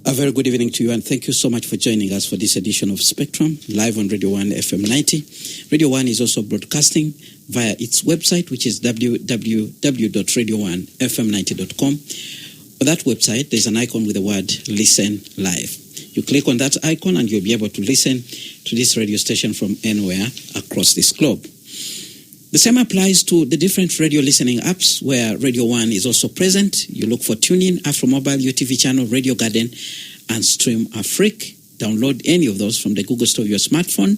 A very good evening to you, and thank you so much for joining us for this edition of Spectrum, live on Radio 1 FM 90. Radio 1 is also broadcasting via its website, which is www.radio1fm90.com. On that website, there's an icon with the word Listen Live. You click on that icon and you'll be able to listen to this radio station from anywhere across this globe. The same applies to the different radio listening apps where Radio 1 is also present. You look for TuneIn, AfroMobile, UTV channel, Radio Garden, and Stream Afrique. Download any of those from the Google Store of your smartphone.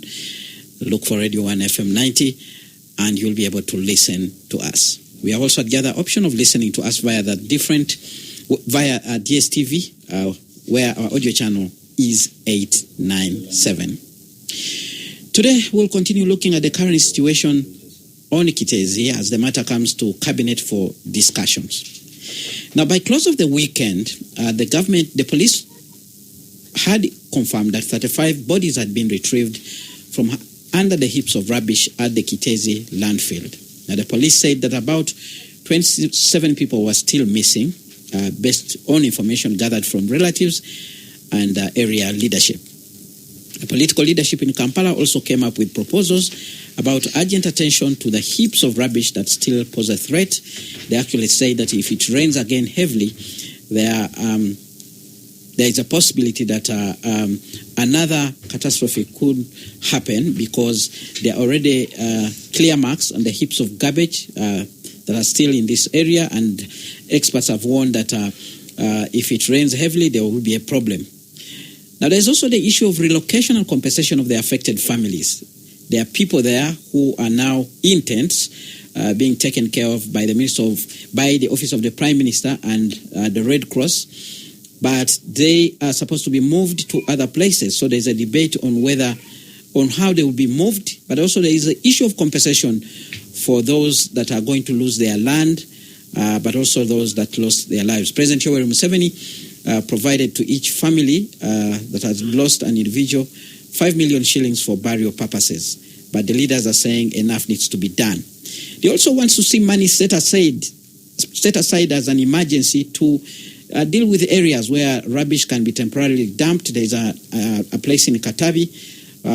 Look for Radio 1 FM 90, and you'll be able to listen to us. We have also the other option of listening to us via DSTV, where our audio channel is 897. Today, we'll continue looking at the current situation on Kiteezi as the matter comes to cabinet for discussions. Now, by close of the weekend, the police had confirmed that 35 bodies had been retrieved from under the heaps of rubbish at the Kiteezi landfill. Now, the police said that about 27 people were still missing, based on information gathered from relatives and area leadership. The political leadership in Kampala also came up with proposals about urgent attention to the heaps of rubbish that still pose a threat. They actually say that if it rains again heavily, there is a possibility that another catastrophe could happen because there are already clear marks on the heaps of garbage that are still in this area, and experts have warned that if it rains heavily, there will be a problem. Now, there's also the issue of relocation and compensation of the affected families. There are people there who are now in tents being taken care of by the Office of the Prime Minister and the Red Cross, but they are supposed to be moved to other places. So there's a debate on how they will be moved, but also there is an issue of compensation for those that are going to lose their land, but also those that lost their lives. President Yoweri Museveni provided to each family that has lost an individual 5 million shillings for burial purposes. But the leaders are saying enough needs to be done. They also want to see money set aside as an emergency to deal with areas where rubbish can be temporarily dumped. There's a place in Katabi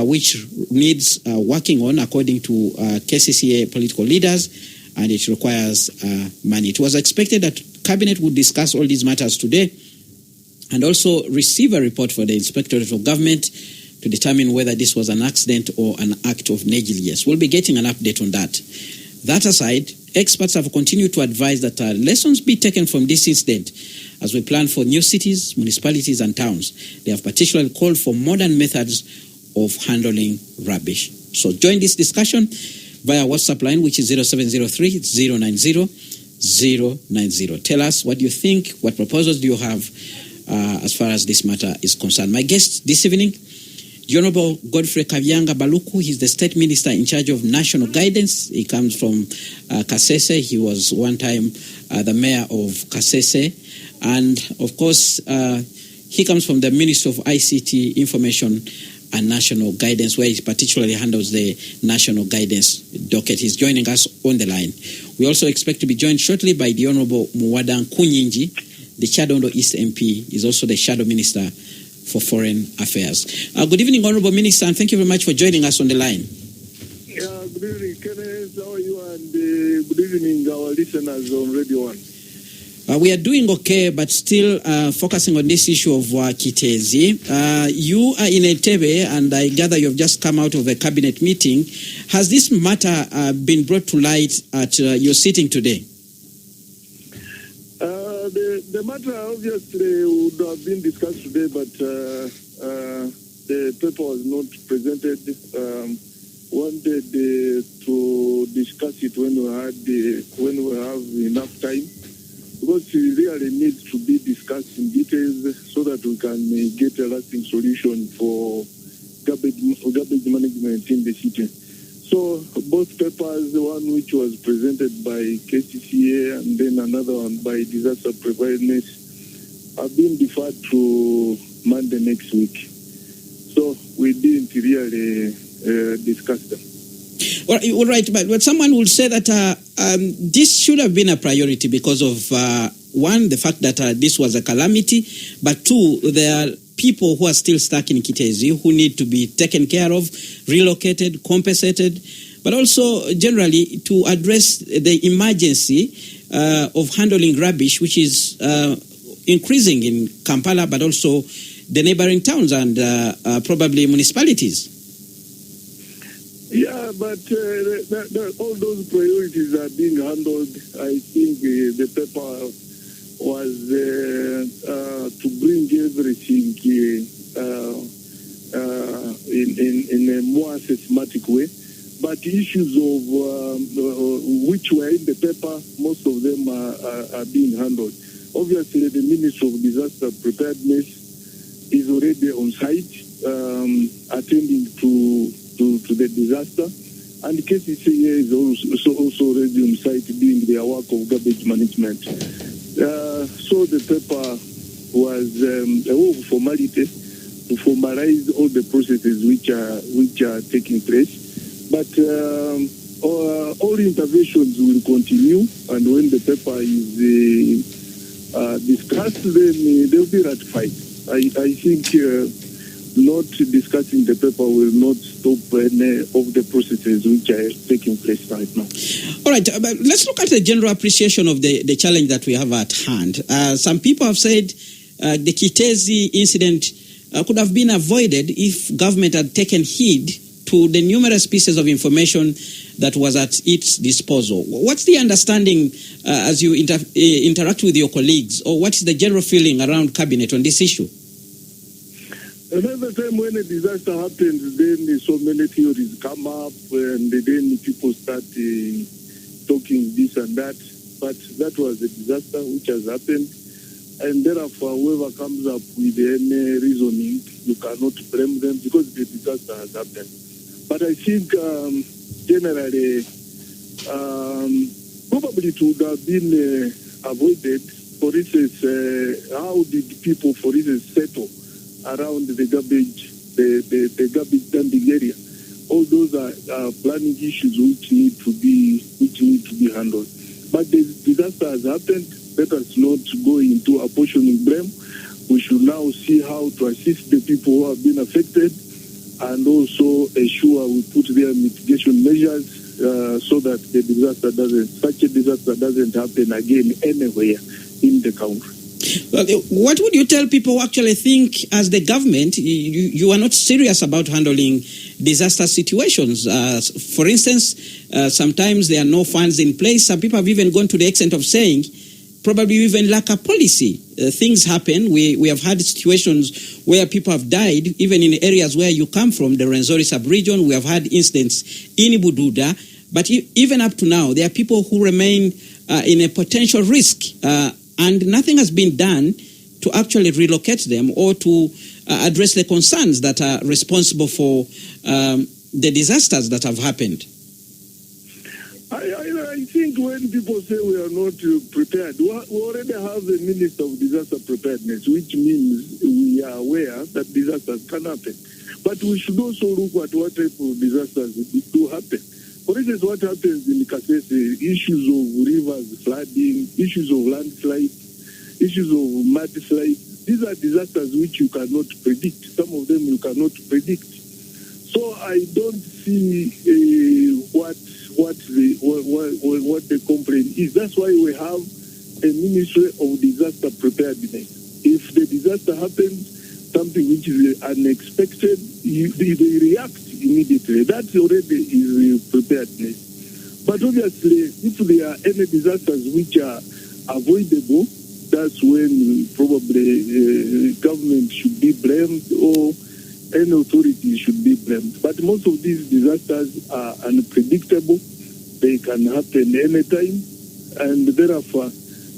which needs working on, according to KCCA political leaders, and it requires money. It was expected that Cabinet would discuss all these matters today and also receive a report for the Inspectorate of Government to determine whether this was an accident or an act of negligence. We'll be getting an update on that. That aside, experts have continued to advise that lessons be taken from this incident as we plan for new cities, municipalities, and towns. They have particularly called for modern methods of handling rubbish. So join this discussion via WhatsApp line, which is 0703-090-090. Tell us what you think, what proposals do you have as far as this matter is concerned. My guest this evening, the Honorable Godfrey Kabyanga Baluku. He's the State Minister in charge of National Guidance. He comes from Kasese. He was one time the Mayor of Kasese. And, of course, he comes from the Ministry of ICT, Information and National Guidance, where he particularly handles the National Guidance docket. He's joining us on the line. We also expect to be joined shortly by the Honorable Muwada Nkunyinji, the Chadondo East MP. Is also the Shadow Minister for Foreign Affairs. Good evening, Honorable Minister, and thank you very much for joining us on the line. Good evening, Kenneth. How are you? And good evening, our listeners on Radio 1. We are doing okay, but still focusing on this issue of Kiteezi. You are in Entebbe, and I gather you have just come out of a cabinet meeting. Has this matter been brought to light at your sitting today? The matter obviously would have been discussed today, but the paper was not presented. Wanted to discuss it when we have enough time, because it really needs to be discussed in details so that we can get a lasting solution for garbage management in the city. So both papers, one which was presented by KCCA and then another one by Disaster Preparedness, have been deferred to Monday next week. So we didn't really discuss them. All right, but someone will say that this should have been a priority because of one, the fact that this was a calamity, but two, there are people who are still stuck in Kiteezi who need to be taken care of, relocated, compensated, but also generally to address the emergency of handling rubbish, which is increasing in Kampala, but also the neighboring towns and probably municipalities. Yeah, but all those priorities are being handled. I think the paper was to bring everything in a more systematic way. But issues of which were in the paper, most of them are being handled. Obviously, the Minister of Disaster Preparedness is already on site, attending to the disaster, and Kiteezi is also already on site doing their work of garbage management. So the paper was a way of formality to formalize all the processes which are taking place. But all interventions will continue, and when the paper is discussed, then they will be ratified. I think not discussing the paper will not stop any of the processes which are taking place right now. All right, but let's look at the general appreciation of the challenge that we have at hand. Some people have said the Kiteezi incident could have been avoided if government had taken heed to the numerous pieces of information that was at its disposal. What's the understanding as you interact with your colleagues, or what is the general feeling around cabinet on this issue? Another time when a disaster happens, then so many theories come up, and then people start talking this and that. But that was a disaster which has happened, and therefore whoever comes up with any reasoning, you cannot blame them because the disaster has happened. But I think generally, probably it would have been avoided. For instance, how did people, for instance, settle around the garbage dumping area? All those are planning issues which need to be handled. But the disaster has happened. Let us not go into apportioning blame. We should now see how to assist the people who have been affected, and also ensure we put their mitigation measures so that such a disaster doesn't happen again anywhere in the country. Well, what would you tell people who actually think, as the government, you are not serious about handling disaster situations? For instance, sometimes there are no funds in place. Some people have even gone to the extent of saying, probably you even lack a policy. Things happen. We have had situations where people have died, even in areas where you come from, the Rwenzori sub-region. We have had incidents in Bududa. But even up to now, there are people who remain in a potential risk, and nothing has been done to actually relocate them or to address the concerns that are responsible for the disasters that have happened. I think when people say we are not prepared, we already have a Minister of Disaster Preparedness, which means we are aware that disasters can happen. But we should also look at what type of disasters do happen. For instance, what happens in Kiteezi, issues of rivers flooding, issues of landslide, issues of mudslide. These are disasters which you cannot predict. Some of them you cannot predict. So I don't see what the complaint is. That's why we have a Ministry of Disaster Preparedness. If the disaster happens, something which is unexpected, they react immediately. That already is preparedness. But obviously, if there are any disasters which are avoidable, that's when probably government should be blamed or any authority should be blamed. But most of these disasters are unpredictable. They can happen anytime, and therefore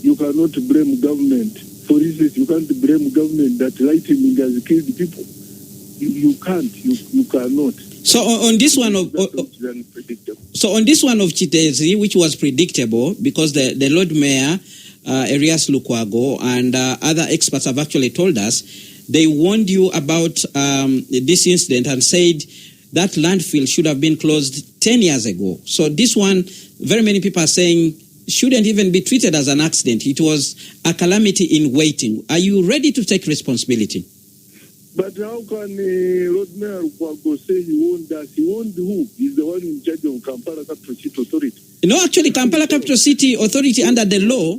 you cannot blame government. For instance, you can't blame government that lightning has killed people. You can't. You cannot. So on this one of Kiteezi, which was predictable, because the Lord Mayor Erias Lukwago and other experts have actually told us, they warned you about this incident and said that landfill should have been closed 10 years ago. So this one, very many people are saying shouldn't even be treated as an accident. It was a calamity in waiting. Are you ready to take responsibility? But how can Lord Mayor Kwago say he won't us? He won't who? He's the one in charge of Kampala Capital City Authority. No, actually, Kampala Capital City Authority under the law,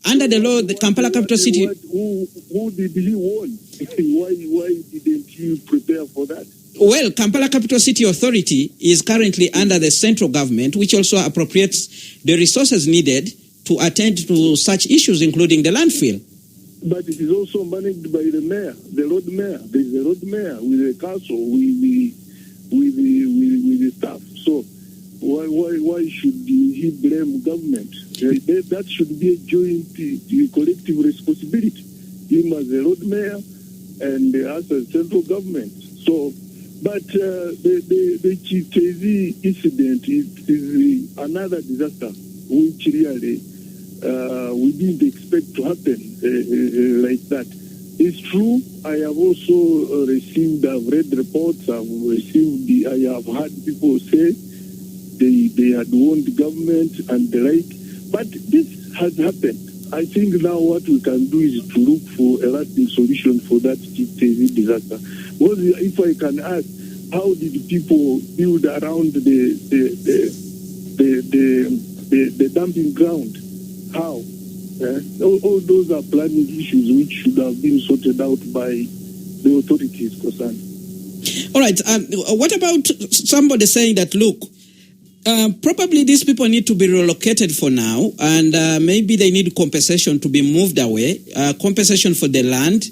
the Kampala Capital City... Who did he warn? Why didn't you prepare for that? Well, Kampala Capital City Authority is currently under the central government, which also appropriates the resources needed to attend to such issues, including the landfill. But it is also managed by the mayor, the road mayor. There is a road mayor with the council, with the staff. So why should he blame government? That should be a joint, collective responsibility. Him as the road mayor and us as central government. So, but the Kiteezi incident is another disaster, which really we didn't expect to happen like that. It's true. I have also I've read reports. I have heard people say they had warned the government and the like. But this has happened. I think now what we can do is to look for a lasting solution for that Kiteezi disaster. Because if I can ask, how did people build around the dumping ground? How? All those are planning issues which should have been sorted out by the authorities concerned. All right. What about somebody saying that, look, probably these people need to be relocated for now, and maybe they need compensation to be moved away, compensation for the land,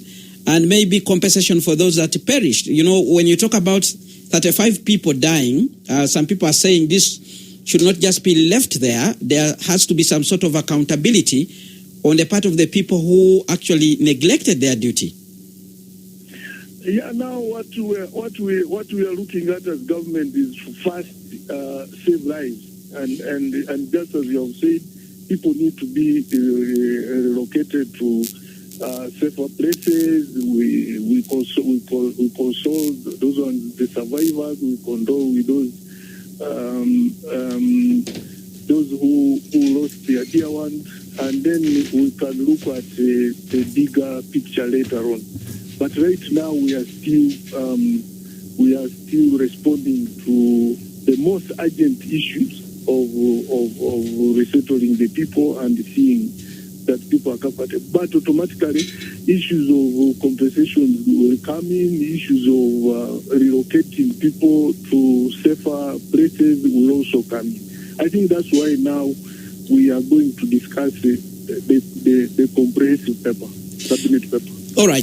and maybe compensation for those that perished. You know, when you talk about 35 people dying, some people are saying this should not just be left there. There has to be some sort of accountability on the part of the people who actually neglected their duty. Yeah, now what we are looking at as government is to first save lives, and just as you have said, people need to be relocated to safer places. We console those ones, the survivors. We condole with those who lost their dear ones, and then we can look at the bigger picture later on. But right now we are still responding to the most urgent issues of resettling the people and seeing that people are comfortable. But automatically, issues of compensation will come in, issues of relocating people to safer places will also come in. I think that's why now we are going to discuss the comprehensive paper, cabinet paper. All right.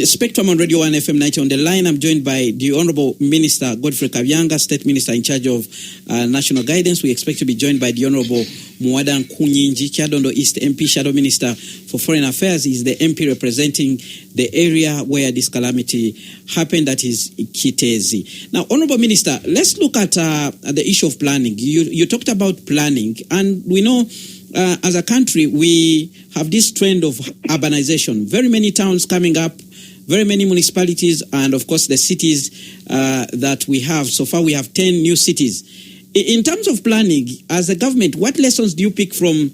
Spectrum on Radio 1 FM 90 on the line. I'm joined by the Honorable Minister Godfrey Kabyanga, State Minister in charge of National Guidance. We expect to be joined by the Honorable Muwada Nkunyinji, Kyadondo East MP, Shadow Minister for Foreign Affairs. He's the MP representing the area where this calamity happened, that is Kiteezi. Now, Honorable Minister, let's look at the issue of planning. You talked about planning, and we know as a country, we have this trend of urbanization. Very many towns coming up, very many municipalities, and of course the cities that we have. So far, we have 10 new cities. In terms of planning, as a government, what lessons do you pick from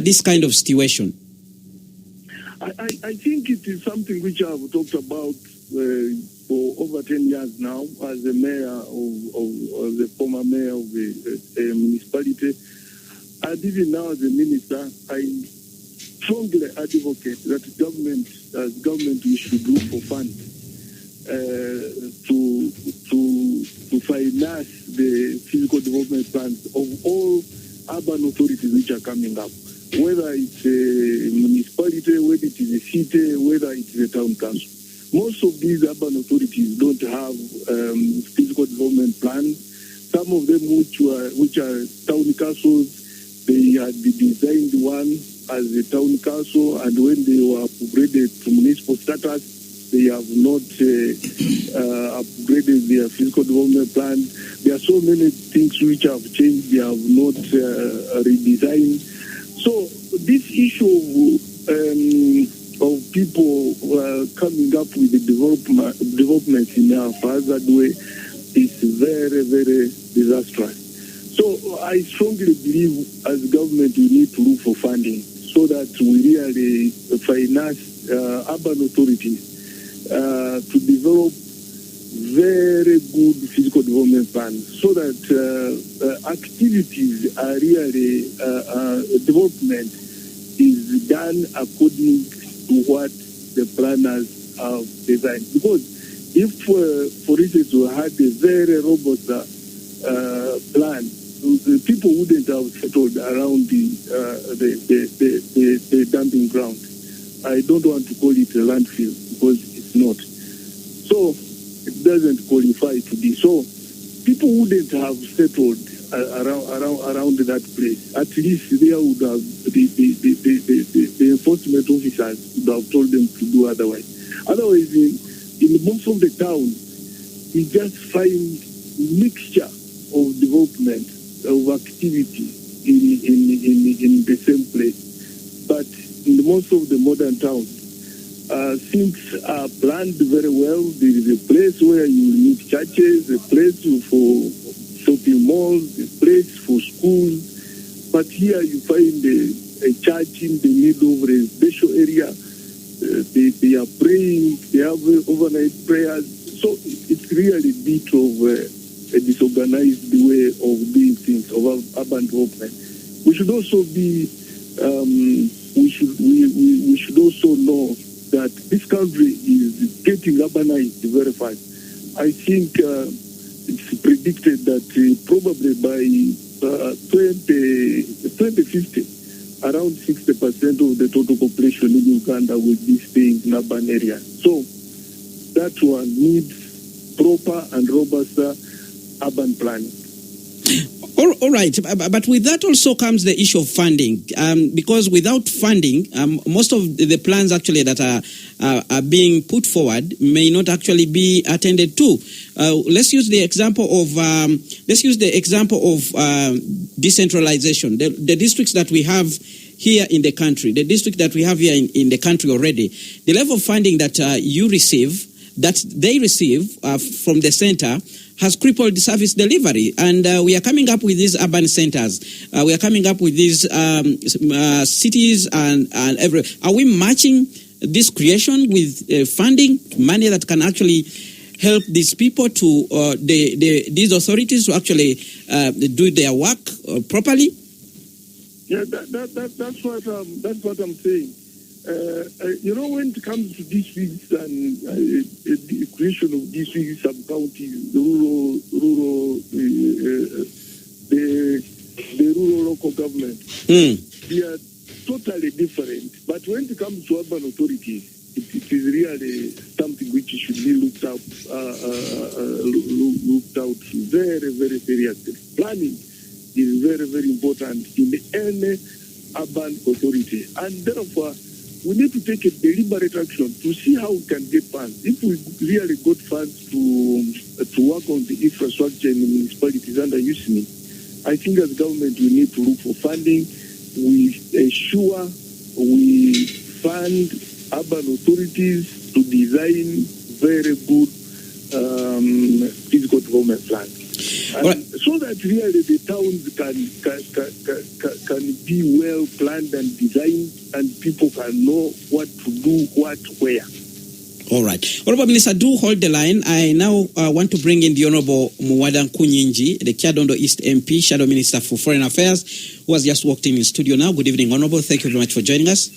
this kind of situation? I think it is something which I have talked about for over 10 years now as the mayor of the former mayor of the municipality. And even now as a minister, I strongly advocate that government we should look for funds to finance the physical development plans of all urban authorities which are coming up, whether it's a municipality, whether it is a city, whether it is a town council. Most of these urban authorities don't have physical development plans. Some of them which are town councils, they had designed one as a town council, and when they were upgraded to municipal status, they have not upgraded their physical development plan. There are so many things which have changed. They have not redesigned. So this issue of people coming up with the development in a hazard way is very, very disastrous. So I strongly believe as government we need to look for funding so that we really finance urban authorities to develop very good physical development plans so that activities are really development is done according to what the planners have designed. Because if, for instance, we had a very robust plan, the people wouldn't have settled around the dumping ground. I don't want to call it a landfill because it's not. So it doesn't qualify to be. So people wouldn't have settled around that place. At least there would have the enforcement officers would have told them to do otherwise. Otherwise, in most of the towns, we just find mixture of development of activity in the same place. But in most of the modern towns, things are planned very well. There is a place where you meet churches, a place for shopping malls, a place for schools. But here you find a church in the middle of a residential area. They are praying, they have overnight prayers. So it's really a bit of a disorganized way of doing things, of urban development. We should also be, we should also know that this country is getting urbanized very fast. I think it's predicted that probably by 2050, around 60% of the total population in Uganda will be staying in urban areas. So that one needs proper and robust urban planning. All right, but with that also comes the issue of funding, because without funding, most of the plans actually that are being put forward may not actually be attended to. Let's use the example of decentralization. The districts that we have here in the country, in the country already, the level of funding that they receive from the center has crippled the service delivery. And we are coming up with these urban centers. We are coming up with these cities and every. Are we matching this creation with funding, money that can actually help these people to, these authorities to actually do their work properly? Yeah, that's what I'm saying. When it comes to districts and the creation of districts, sub-counties, the rural local government, they are totally different. But when it comes to urban authorities, it is really something which should be looked out very, very seriously. Planning is very, very important in any urban authority, and therefore we need to take a deliberate action to see how we can get funds. If we really got funds to work on the infrastructure in the municipalities under USMI, I think as government we need to look for funding. We ensure we fund urban authorities to design very good physical development plans. So that really the towns can be well planned and designed, and people can know what to do, what, where. All right. Honorable Minister, do hold the line. I now want to bring in the Honorable Muwada Nkunyinji, the Kyadondo East MP, Shadow Minister for Foreign Affairs, who has just walked in studio now. Good evening, Honorable. Thank you very much for joining us.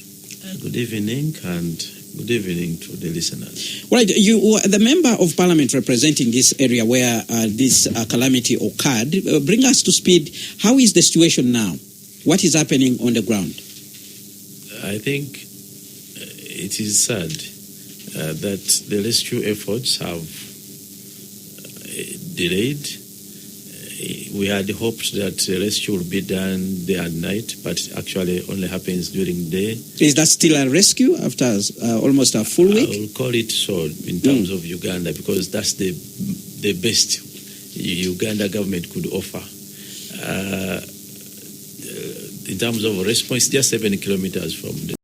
Good evening, and good evening to the listeners. Right, you were the member of parliament representing this area where this calamity occurred. Bring us to speed. How is the situation now? What is happening on the ground? I think it is sad that the rescue efforts have delayed. We had hoped that the rescue would be done day and night, but actually only happens during the day. Is that still a rescue after almost a full week? I will call it so in terms of Uganda, because that's the best Uganda government could offer. In terms of response, just 7 kilometers from the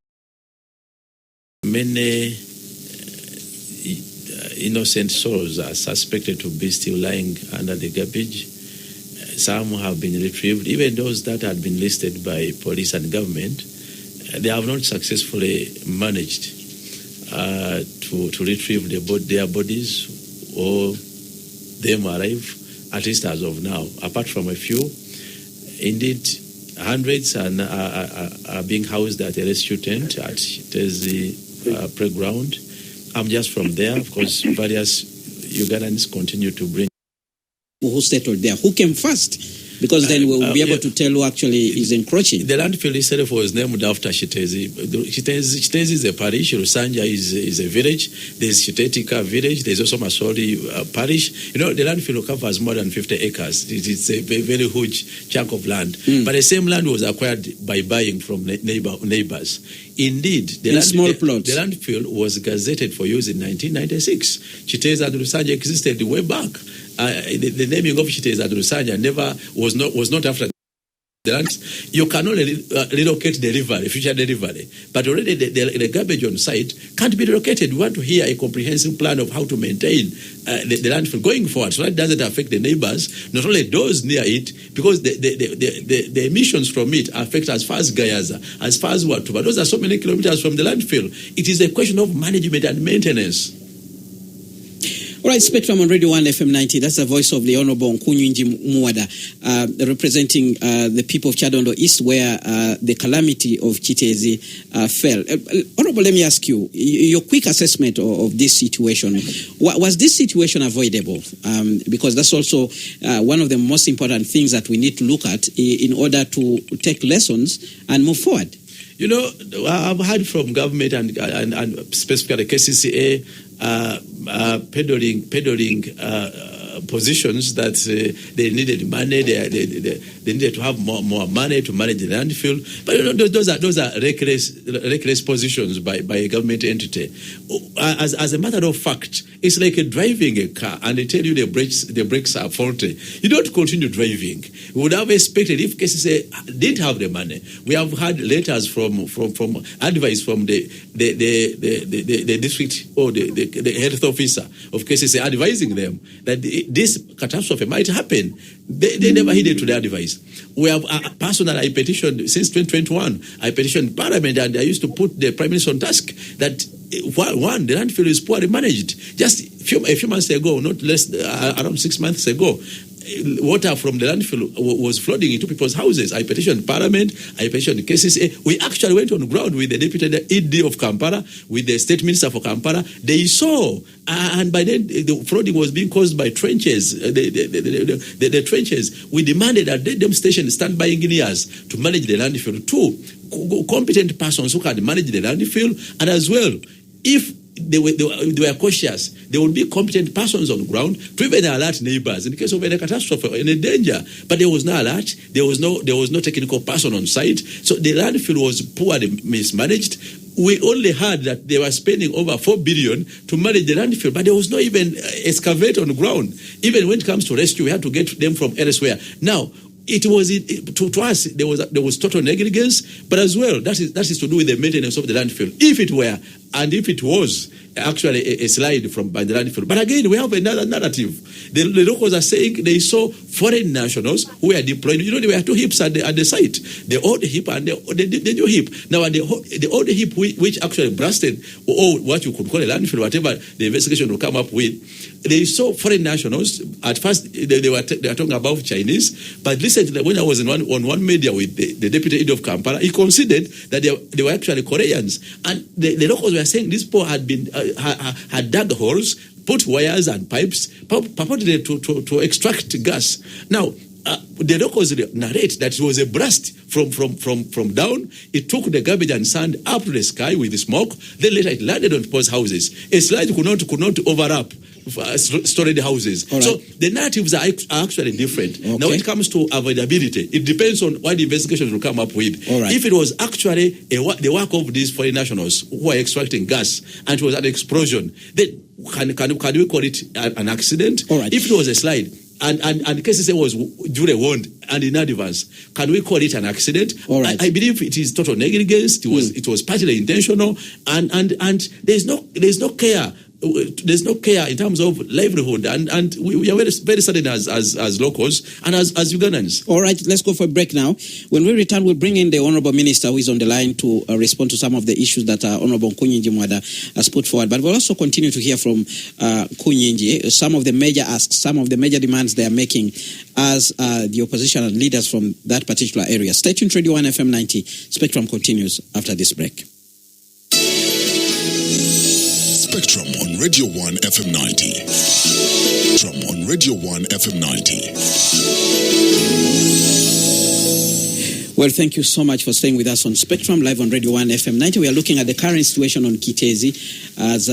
many innocent souls are suspected to be still lying under the garbage. some have been retrieved. Even those that had been listed by police and government, they have not successfully managed to retrieve their bodies or them alive, at least as of now, apart from a few. Indeed, hundreds are being housed at a rescue tent at Kiteezi playground. I'm just from there. Of course, various Ugandans continue to bring. Who settled there? Who came first? Because then we'll be able to tell who actually is encroaching. The landfill itself was named after Kiteezi. Kiteezi is a parish. Rusanja is a village. There's Kitetika village. There's also Masoli parish. You know, the landfill covers more than 50 acres. It's a very huge chunk of land. But the same land was acquired by buying from neighbors. Indeed, the landfill was gazetted for use in 1996. Kiteezi and Rusanja existed way back. The naming of Kiteezi and Rusanja was not after the land. You can only relocate future delivery, but already the garbage on site can't be relocated. We want to hear a comprehensive plan of how to maintain the landfill going forward, so that doesn't affect the neighbors, not only those near it, because the emissions from it affect as far as Gayaza, as far as Watuba. Those are so many kilometers from the landfill. It is a question of management and maintenance. All right, Spectrum on Radio 1 FM 90. That's the voice of the Honorable Nkunyinji Muwada, representing the people of Chadondo East, where the calamity of Kiteezi fell. Honorable, let me ask you, your quick assessment of this situation. Was this situation avoidable? Because that's also one of the most important things that we need to look at in order to take lessons and move forward. You know, I've heard from government and specifically KCCA peddling positions that they needed money, they needed to have more money to manage the landfill. But you know, those are reckless positions by a government entity. As a matter of fact, it's like driving a car and they tell you the brakes are faulty. You don't continue driving. We would have expected if KCCA didn't have the money. We have had letters from advice from the district or the health officer of KCCA advising them that this catastrophe might happen. They never heeded to the advice. We have personally, I petitioned since 2021. I petitioned Parliament and I used to put the Prime Minister on task that one, the landfill is poorly managed. Just a few months ago, not less, around 6 months ago, water from the landfill was flooding into people's houses. I petitioned Parliament, I petitioned KCCA. We actually went on ground with the Deputy ED of Kampala, with the State Minister for Kampala. They saw, and by then the flooding was being caused by trenches, the trenches. We demanded that them station stand by engineers to manage the landfill. Two, competent persons who can manage the landfill, and as well, if they were cautious, there would be competent persons on ground to even alert neighbors in case of any catastrophe or any danger. But there was no alert. There was no technical person on site. So the landfill was poorly mismanaged. We only heard that they were spending over 4 billion to manage the landfill, but there was no even excavate on ground. Even when it comes to rescue, we had to get them from elsewhere. Now, it was to us there was total negligence, but as well that is to do with the maintenance of the landfill. If it were, and if it was actually a slide by the landfill. But again, we have another narrative. The locals are saying they saw foreign nationals who were deployed. You know, there were two heaps at the site, the old heap and the new heap. Now, the old heap which actually blasted, or what you could call a landfill, whatever the investigation will come up with, they saw foreign nationals. At first, they were talking about Chinese, but recently, when I was on one media with the Deputy Head of Kampala, he considered that they were actually Koreans. And the locals were saying these people had dug holes, put wires and pipes, purportedly to extract gas. Now, the locals narrate that it was a blast from down. It took the garbage and sand up to the sky with the smoke. Then later it landed on people's houses. A slide could not overlap storage houses. Right. So the narratives are actually different. Okay. Now, when it comes to avoidability, it depends on what the investigations will come up with. Right. If it was actually the work of these foreign nationals who are extracting gas and it was an explosion, then can we call it an accident? Right. If it was a slide, and KCCA was duly warned and in advance, can we call it an accident? All right. I believe it is total negligence. It was partly intentional, and there's no care there's no care in terms of livelihood, and we are very, very saddened as locals and as Ugandans. All right, let's go for a break now. When we return, we'll bring in the Honorable Minister who is on the line to respond to some of the issues that Honorable Kunyinji Mwada has put forward. But we'll also continue to hear from Kunyinji some of the major asks, some of the major demands they are making as the opposition and leaders from that particular area. Stay tuned, Radio 1 FM 90. Spectrum continues after this break. Spectrum on Radio 1 FM 90. Spectrum on Radio 1 FM 90. Well, thank you so much for staying with us on Spectrum, live on Radio 1 FM 90. We are looking at the current situation on Kiteezi as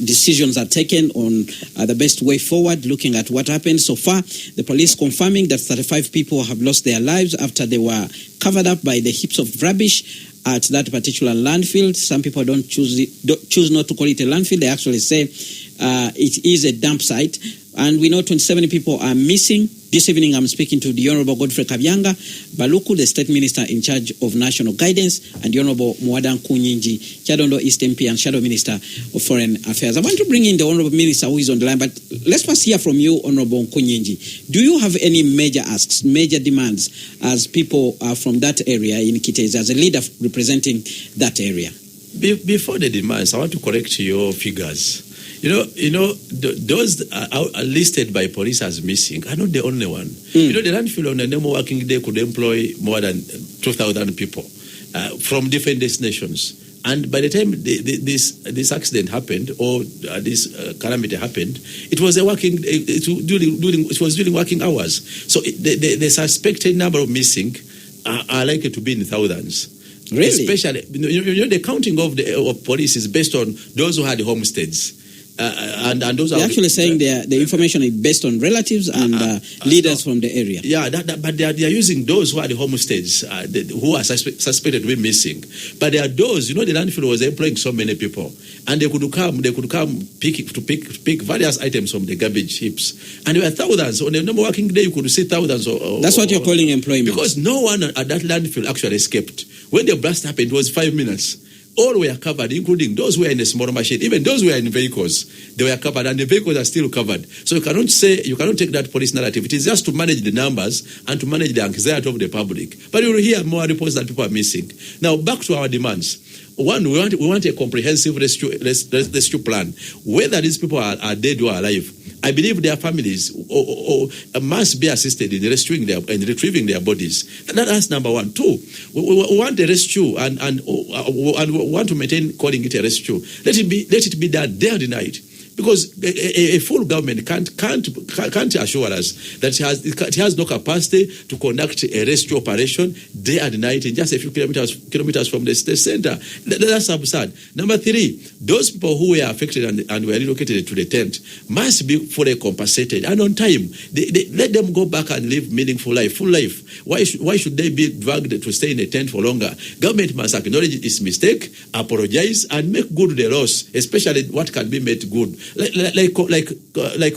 decisions are taken on the best way forward, looking at what happened so far. The police confirming that 35 people have lost their lives after they were covered up by the heaps of rubbish at that particular landfill. Some people choose not to call it a landfill. They actually say it is a dump site. And we know 27 people are missing. This evening, I'm speaking to the Honorable Godfrey Kabyanga Baluku, the State Minister in charge of National Guidance, and the Honorable Mwada Kunyinji, Kyadondo East MP and Shadow Minister of Foreign Affairs. I want to bring in the Honorable Minister who is on the line, but let's first hear from you, Honorable Kunyinji. Do you have any major asks, major demands as people from that area in Kiteezi, as a leader representing that area? Before the demands, I want to correct your figures. Those are listed by police as missing are not the only one. The landfill on a normal working day could employ more than 2,000 people from different destinations. And by the time this accident happened or this calamity happened, it was during working hours. So the suspected number of missing are likely to be in thousands. Really? Especially, the counting of police is based on those who had homesteads. And those They're actually saying the information is based on relatives and leaders from the area. Yeah, but they are using those who are the homesteads who are suspected to be missing. But there are those, the landfill was employing so many people, and they could come pick various items from the garbage heaps, and there were thousands on a normal working day. You could see thousands. That's what you're calling employment, because no one at that landfill actually escaped. When the blast happened, it was 5 minutes. All were covered, including those who were in a small machine, even those who were in vehicles. They were covered, and the vehicles are still covered. So you cannot take that police narrative. It is just to manage the numbers and to manage the anxiety of the public. But you will hear more reports that people are missing. Now, back to our demands. One, we want a comprehensive rescue plan. Whether these people are dead or alive, I believe their families must be assisted in rescuing and retrieving their bodies. That's number one. Two, we want a rescue and want to maintain calling it a rescue. Let it be done day and night. Because a full government can't assure us that it has no capacity to conduct a rescue operation day and night in just a few kilometers from the state center. That's absurd. Number three, those people who were affected and were relocated to the tent must be fully compensated and on time. Let them go back and live meaningful life, full life. Why should they be dragged to stay in a tent for longer? Government must acknowledge its mistake, apologize, and make good the loss, especially what can be made good. Like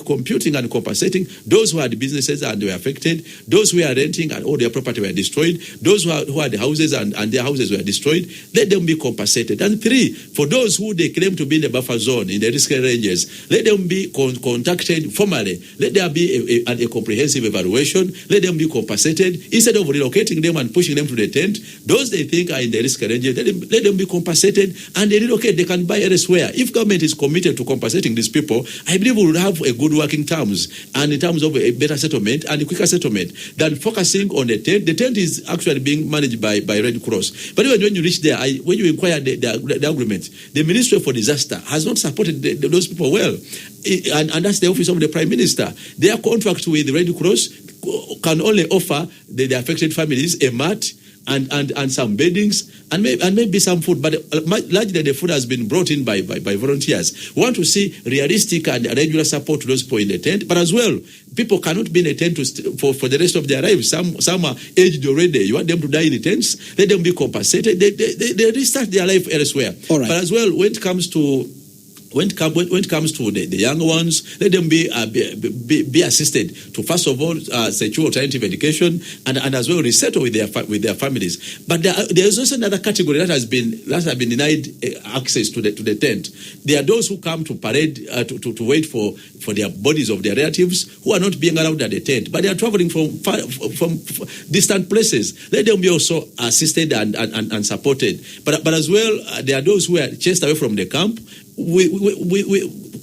computing and compensating those who had businesses and were affected, those who were renting and all their property were destroyed, those who had houses and their houses were destroyed, let them be compensated. And three, for those who they claim to be in the buffer zone, in the risky ranges, let them be contacted formally. Let there be a comprehensive evaluation. Let them be compensated. Instead of relocating them and pushing them to the tent, those they think are in the risky ranges, let them be compensated and they relocate. They can buy elsewhere. If government is committed to compensating these people, I believe we will have a good working terms and in terms of a better settlement and a quicker settlement than focusing on the tent. The tent is actually being managed by Red Cross. But even when you reach there, when you inquire the agreement, the Ministry for Disaster has not supported those people well. And that's the office of the Prime Minister. Their contract with the Red Cross can only offer the affected families a mat and some beddings and maybe some food, but largely the food has been brought in by volunteers. We want to see realistic and regular support to those people in the tent, but as well, people cannot be in a tent for the rest of their lives. Some are aged already. You want them to die in the tents? Let them be compensated. They restart their life elsewhere. All right. But as well, when it comes to when it comes to the younger ones, let them be assisted to, first of all, secure alternative education and as well resettle with their families. But there is also another category that has been denied access to the tent. There are those who come to parade to wait for their bodies of their relatives who are not being allowed at the tent, but they are traveling from distant places. Let them be also assisted and supported. But as well, there are those who are chased away from the camp. We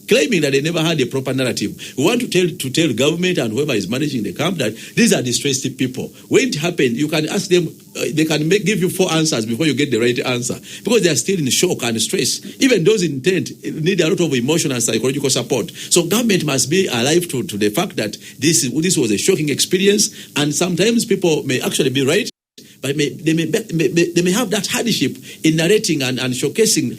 claiming that they never had a proper narrative. We want to tell government and whoever is managing the camp that these are distressed people. When it happened, you can ask them, they can give you 4 answers before you get the right answer, because they are still in shock and stress. Even those in tent need a lot of emotional and psychological support. So government must be alive to the fact that this was a shocking experience, and sometimes people may actually be right, but they may have that hardship in narrating and showcasing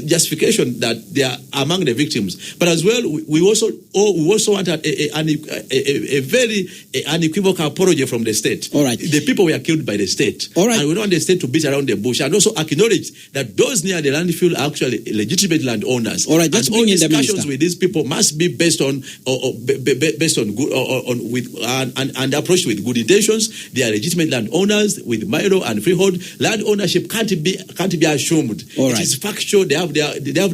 justification that they are among the victims. But as well, we also want a very unequivocal apology from the state. All right. The people were killed by the state. All right. And we don't want the state to beat around the bush, and also acknowledge that those near the landfill are actually legitimate landowners. All right. Let's bring in the minister. Discussions with these people must be based on good and approached with good intentions. They are legitimate landowners with Milo and freehold. Land ownership can't be assumed. All right. It is factual. They have the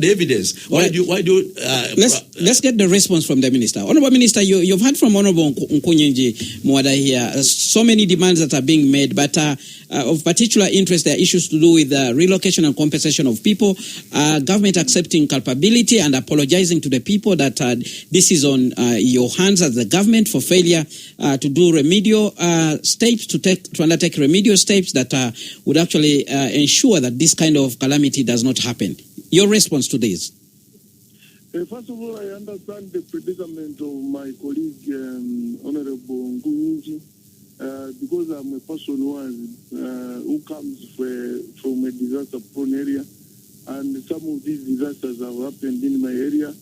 evidence. Let's get the response from the minister. Honorable Minister, you've heard from Honorable Nkunyenji Mwada here. So many demands that are being made, but of particular interest, there are issues to do with relocation and compensation of people, government accepting culpability and apologizing to the people that this is on your hands as the government for failure to do remedial steps, to undertake remedial steps that would actually ensure that this kind of calamity does not happen. Your response to this? First of all, I understand the predicament of my colleague, Honorable Nkunyenji, because I'm a person who comes from a disaster-prone area, and some of these disasters have happened in my area,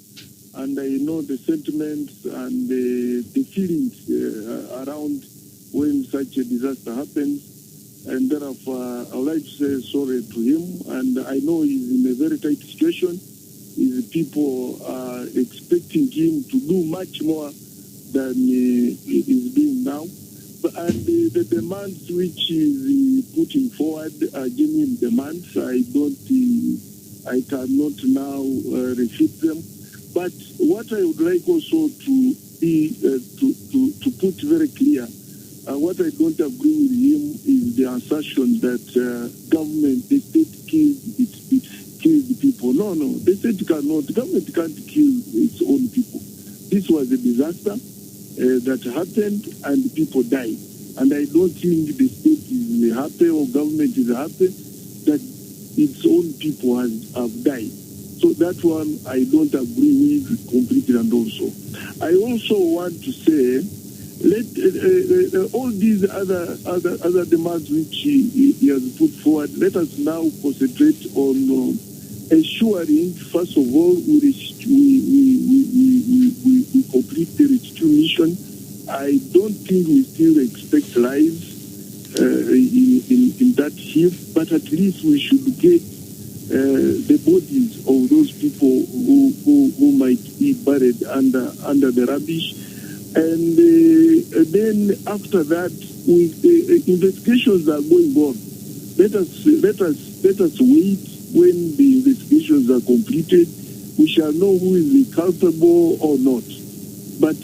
and I know the sentiments and the feelings around when such a disaster happens, and therefore I would like to say sorry to him, and I know he's in a very tight situation. His people are expecting him to do much more than he is doing now. And the demands which is putting forward are genuine demands. I cannot now refute them. But what I would like also to be to put very clear, what I don't agree with him is the assertion that the state kills the people. No, the state cannot. The government can't kill its own people. This was a disaster that happened and people died. And I don't think the state is happy or government is happy that its own people have died. So that one I don't agree with completely. And also, I also want to say, let all these other demands which he has put forward, let us now concentrate on ensuring, first of all, we complete the restitution mission. I don't think we still expect lives in that shift, but at least we should get the bodies of those people who might be buried under the rubbish. And then after that, investigations are going on. Let us wait. When the investigations are completed, we shall know who is culpable or not. But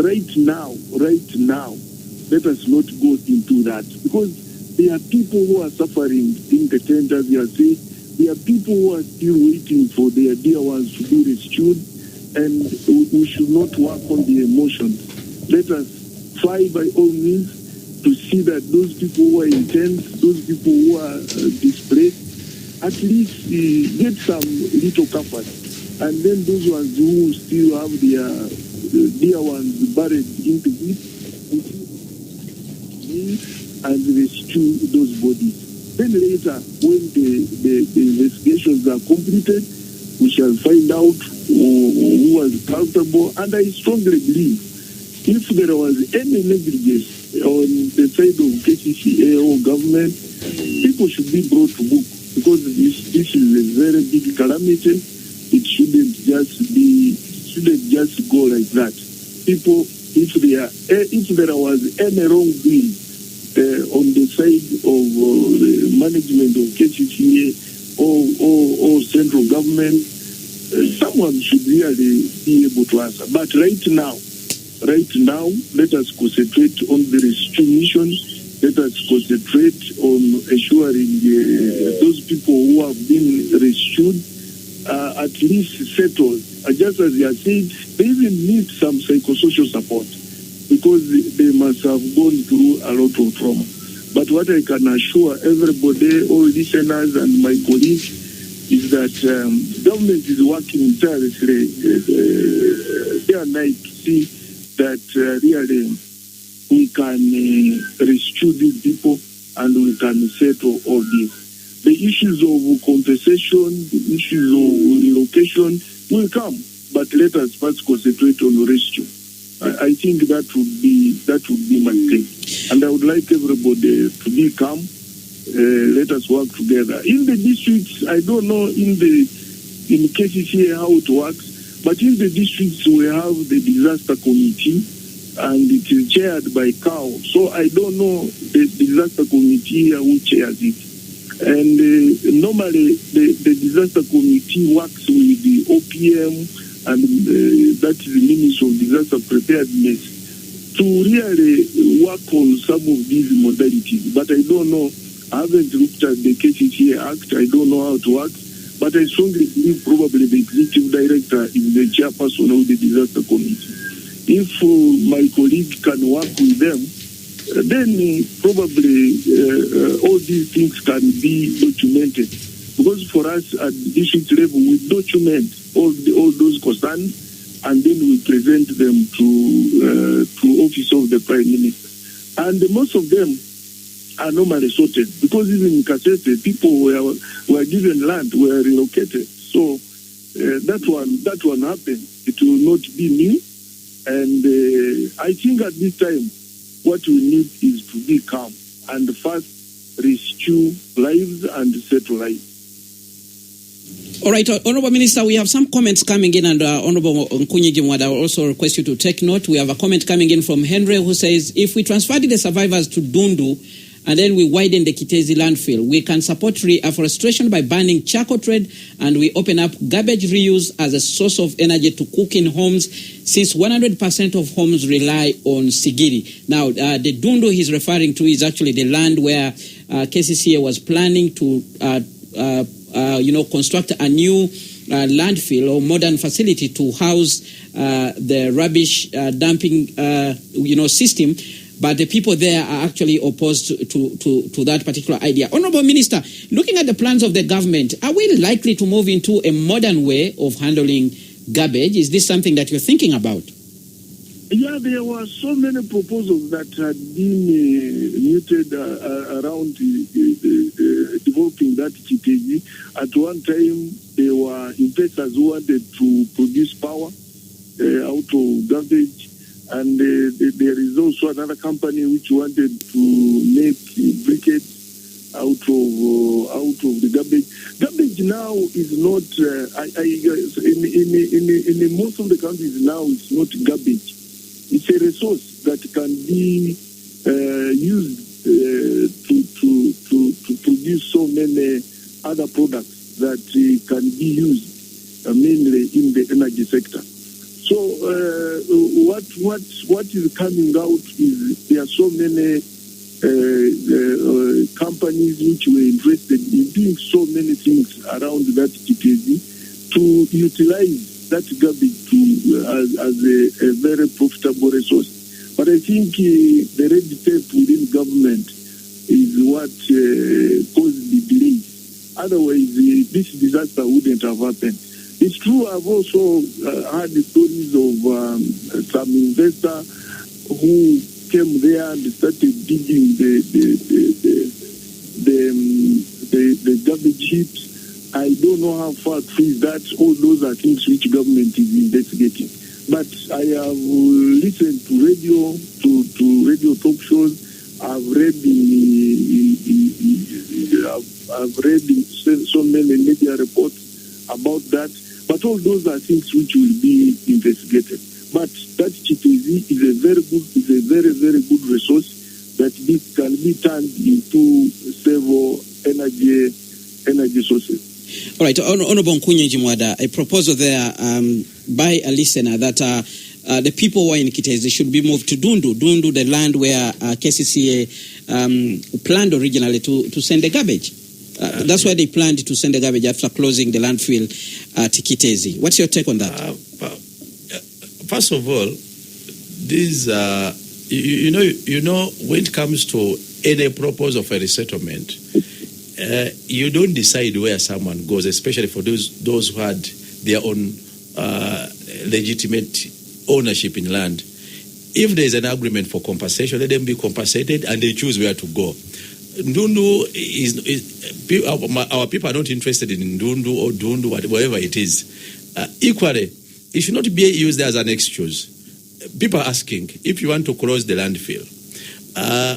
right now, let us not go into that, because there are people who are suffering in the tent, as you are saying. There are people who are still waiting for their dear ones to be rescued, and we should not work on the emotions. Let us try by all means to see that those people who are in tents, those people who are displaced, at least get some little comfort. And then those ones who still have their dear ones buried in the pit, and rescue those bodies. Then later, when the investigations are completed, we shall find out who was accountable. And I strongly believe if there was any negligence on the side of KCCA or government, people should be brought to book, because this is a very big calamity. It just go like that. People, if there was any wrongdoing on the side of the management of KCCA or central government, someone should really be able to answer. But right now, let us concentrate on the rescue mission. Let us concentrate on assuring those people who have been rescued at least settled. Just as you said, they even need some psychosocial support because they must have gone through a lot of trauma. But what I can assure everybody, all listeners and my colleagues, is that government is working tirelessly day and night to see that really we can rescue these people and we can settle all this. The issues of compensation, the issues of relocation will come, but let us first concentrate on rescue. I think that would be my thing, and I would like everybody to be calm. Let us work together. In the districts, I don't know in KCCA how it works, but in the districts we have the disaster committee, and it is chaired by COW. So I don't know the disaster committee who chairs it. And normally the disaster committee works with the OPM, and that is the Ministry of Disaster Preparedness, to really work on some of these modalities. But I don't know. I haven't looked at the KCCA Act. I don't know how it works. But I strongly believe probably the executive director is the chairperson of the disaster committee. If my colleague can work with them, then probably all these things can be documented. Because for us at the district level, we document all those concerns, and then we present them to office of the Prime Minister. And most of them are normally sorted, because even in Kasese, people were given land, were relocated. So that one happened. It will not be me. And I think at this time, what we need is to be calm and first rescue lives and settle lives. All right, Honorable Minister, we have some comments coming in, and Honorable Nkunyigi Mwada will also request you to take note. We have a comment coming in from Henry who says, if we transferred the survivors to Dundu and then we widen the Kiteezi landfill, we can support reforestation by banning charcoal trade, and we open up garbage reuse as a source of energy to cook in homes, since 100% of homes rely on Sigiri. Now, the Dundu he's referring to is actually the land where KCCA was planning to construct a new landfill or modern facility to house the rubbish dumping, system. But the people there are actually opposed to that particular idea. Honorable Minister, looking at the plans of the government, are we likely to move into a modern way of handling garbage? Is this something that you're thinking about? Yeah, there were so many proposals that had been mooted around developing that Kiteezi. At one time, there were investors who wanted to produce power out of garbage. And there is also another company which wanted to make briquettes out of the garbage. Garbage now is not. In most of the countries now, it's not garbage. It's a resource that can be used to produce so many other products that can be used mainly in the energy sector. So what is coming out is there are so many companies which were interested in doing so many things around that Kiteezi to utilize that garbage as a very profitable resource. But I think the red tape within government is what caused the delay. Otherwise, this disaster wouldn't have happened. It's true, I've also heard the stories of some investor who came there and started digging the garbage heaps. I don't know how far true is that. All those are things which government is investigating. But I have listened to radio talk shows. I've read in so many media reports about that. But all those are things which will be investigated. But that Kiteezi is a very, very good resource that this can be turned into several energy sources. All right, Honorable Nkunye Jimwada, a proposal there by a listener that the people who are in Kiteezi should be moved to Dundu, the land where KCCA planned originally to send the garbage. That's why they planned to send the garbage after closing the landfill at Kiteezi. What's your take on that? First of all, these you know, when it comes to any proposal for a resettlement, you don't decide where someone goes, especially for those who had their own legitimate ownership in land. If there is an agreement for compensation, let them be compensated and they choose where to go. Ndundu our people are not interested in Ndundu or Dundu, whatever it is. Equally, it should not be used as an excuse. People are asking, if you want to close the landfill,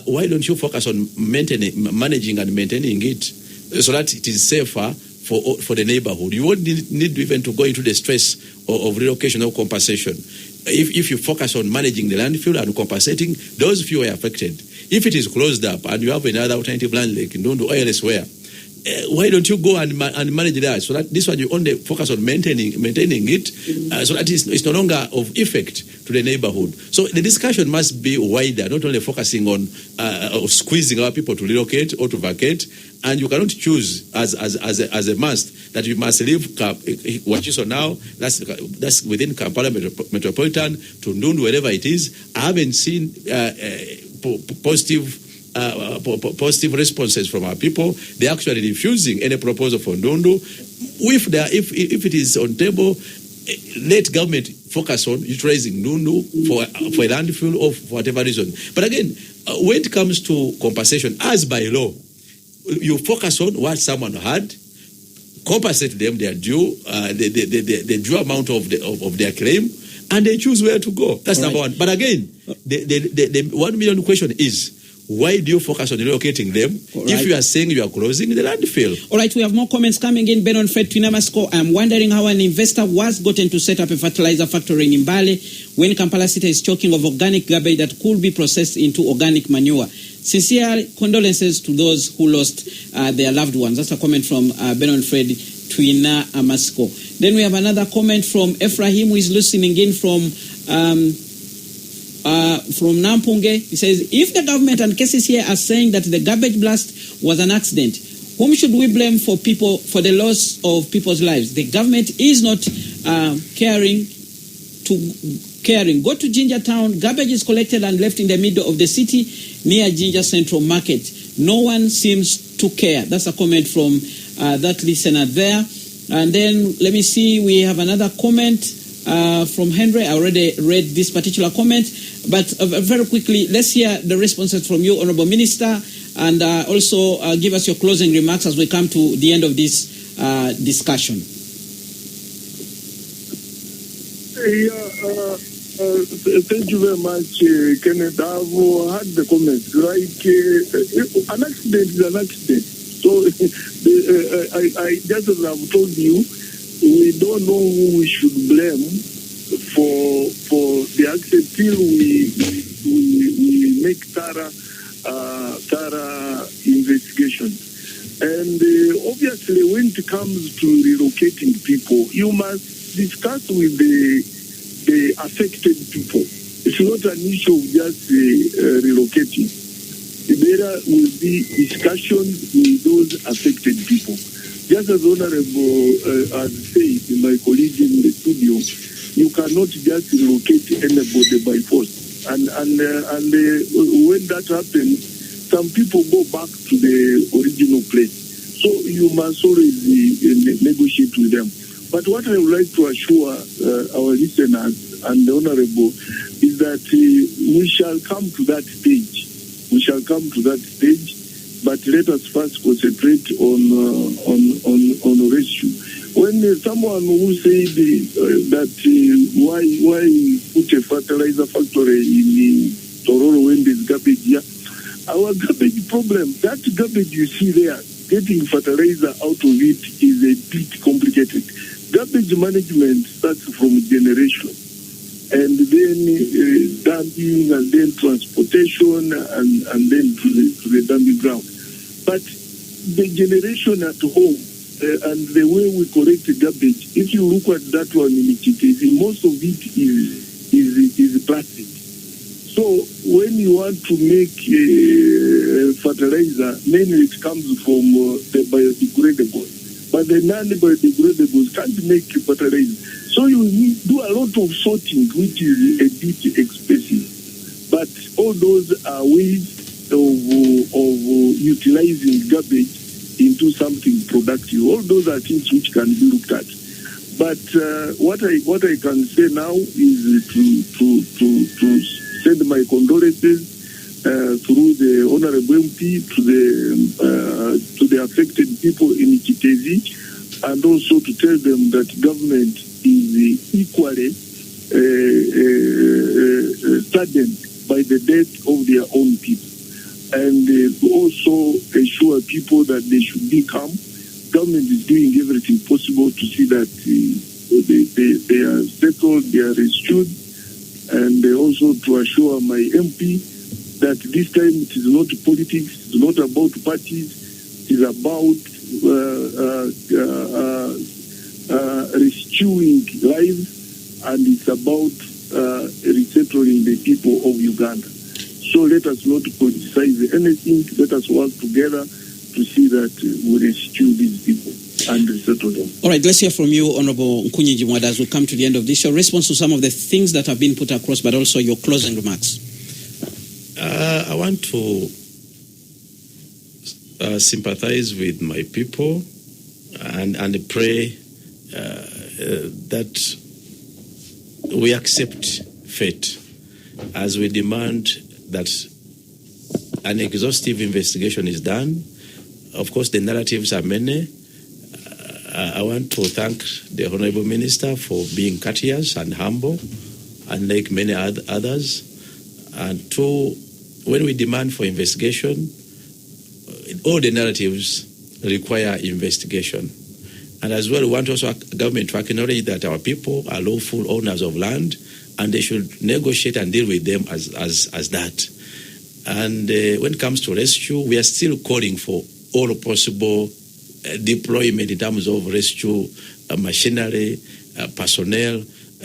why don't you focus on managing and maintaining it so that it is safer for the neighborhood? You won't need even to go into the stress of relocation or compensation. If you focus on managing the landfill and compensating those few are affected. If it is closed up and you have another alternative land like Ndundu or elsewhere, why don't you go and manage that? So that this one you only focus on maintaining it, so that it's no longer of effect to the neighborhood. So the discussion must be wider, not only focusing on squeezing our people to relocate or to vacate. And you cannot choose as a must that you must leave Wachiso now. That's within Kampala Metropolitan to Ndundu, wherever it is. I haven't seen positive responses from our people. They're actually refusing any proposal for Ndundu. If it is on table, let government focus on utilizing Ndundu for a landfill or for whatever reason. But again, when it comes to compensation, as by law, you focus on what someone had, compensate them their due, the due amount of their claim, and they choose where to go. That's number one. But again, the 1 million question is, why do you focus on relocating them if you are saying you are closing the landfill? All right, we have more comments coming in. Benon Fred Twinamasco, I'm wondering how an investor was gotten to set up a fertilizer factory in Mbale when Kampala City is choking of organic garbage that could be processed into organic manure. Sincere condolences to those who lost their loved ones. That's a comment from Benon Fred Twinamasco. Then we have another comment from Ephraim, who is listening in from Nampunge. He says, if the government and KCCA are saying that the garbage blast was an accident, whom should we blame for the loss of people's lives? The government is not caring. Go to Ginger Town. Garbage is collected and left in the middle of the city near Ginger Central Market. No one seems to care. That's a comment from that listener there. And then let me see. We have another comment from Henry. I already read this particular comment. But very quickly, let's hear the responses from you, Honorable Minister, and also give us your closing remarks as we come to the end of this discussion. Thank you very much, Kenneth. I've had the comments. Like, an accident is an accident. So, I just as I've told you, we don't know who we should blame for the accident till we make thorough investigation. And obviously, when it comes to relocating people, you must discuss with the affected people. It's not an issue of just relocating. There will be discussions with those affected people. Just as Honorable has said, my colleague in the studio, you cannot just relocate anybody by force. And when that happens, some people go back to the original place. So you must always negotiate with them. But what I would like to assure our listeners and the Honorable is that we shall come to that stage. We shall come to that stage, but let us first concentrate on rescue. When someone who said that why put a fertilizer factory in Tororo when there's garbage here, our garbage problem, that garbage you see there, getting fertilizer out of it is a bit complicated. garbage management starts from generation, and then dumping, and then transportation, and then to the dumping ground. But the generation at home and the way we collect garbage, if you look at that one in Kiteezi, most of it is plastic. So when you want to make fertilizer, mainly it comes from the biodegradable. But the non-biodegradables can't make fertilizer. So you do a lot of sorting, which is a bit expensive. But all those are ways of utilizing garbage into something productive. All those are things which can be looked at. But what I can say now is to send my condolences through the Honorable MP to the affected people in Kiteezi, and also to tell them that government is equally saddened by the death of their own people, and also assure people that they should be calm. Government is doing everything possible to see that they are settled, they are rescued, and also to assure my MP that this time it is not politics, it's not about parties, it is about rescuing lives, and it's about resettling the people of Uganda. So let us not politicize anything, let us work together to see that we rescue these people and resettle them. All right, let's hear from you, Honorable Nkunyinji Mwada, as we come to the end of this. Your response to some of the things that have been put across, but also your closing remarks. I want to sympathize with my people and pray that we accept fate as we demand that an exhaustive investigation is done. Of course, the narratives are many. I want to thank the Honorable Minister for being courteous and humble, unlike many others. And two, when we demand for investigation, all the narratives require investigation. And as well, we want also government to acknowledge that our people are lawful owners of land, and they should negotiate and deal with them as that. And when it comes to rescue, we are still calling for all possible deployment in terms of rescue machinery, personnel,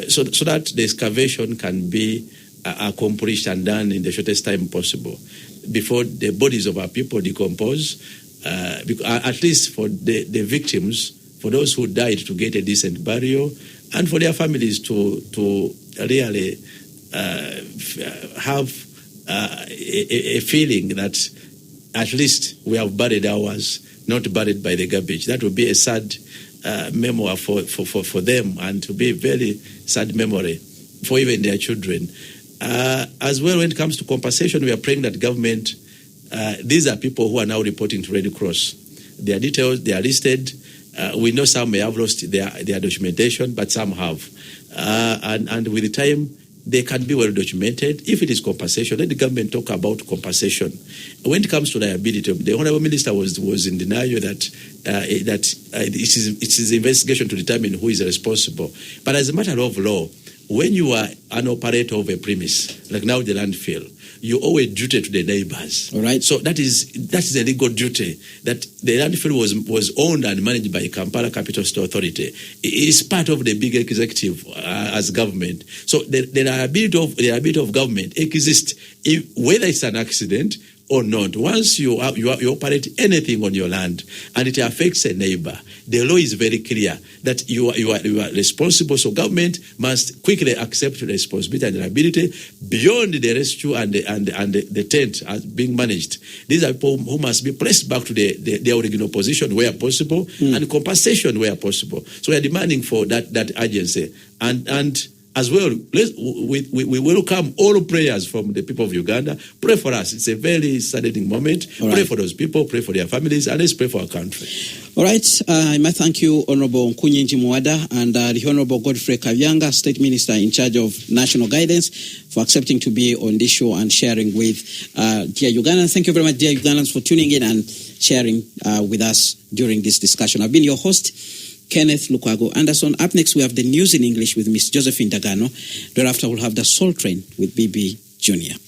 so that the excavation can be accomplished and done in the shortest time possible before the bodies of our people decompose, at least for the victims, for those who died, to get a decent burial, and for their families to really have a feeling that at least we have buried ours, not buried by the garbage. That would be a sad memory for them, and to be a very sad memory for even their children. As well, when it comes to compensation, we are praying that government, these are people who are now reporting to Red Cross. Their details, they are listed. We know some may have lost their documentation, but some have. And with the time, they can be well documented. If it is compensation, let the government talk about compensation. When it comes to liability, the Honorable Minister was in denial that it is investigation to determine who is responsible. But as a matter of law, when you are an operator of a premise, like now the landfill, you owe a duty to the neighbors. All right. So that is a legal duty, that the landfill was owned and managed by Kampala Capital Store Authority. It is part of the big executive as government. So the liability of government exists, whether it's an accident or not. Once you operate anything on your land and it affects a neighbor, the law is very clear that you are responsible. So government must quickly accept responsibility and liability beyond the rescue and the tent as being managed. These are people who must be placed back to their original position where possible, and compensation where possible. So we are demanding for that agency, and as well, we welcome all prayers from the people of Uganda. Pray for us. It's a very saddening moment. All pray right. for those people, pray for their families, and let's pray for our country. All right. I must thank you, Honorable Nkunyinji Mwada, and the Honorable Godfrey Kavyanga, State Minister in charge of National Guidance, for accepting to be on this show and sharing with dear Ugandans. Thank you very much, dear Ugandans, for tuning in and sharing with us during this discussion. I've been your host, Kenneth Lukwago Anderson. Up next, we have the news in English with Miss Josephine Dagano. Thereafter, we'll have the Soul Train with BB Jr.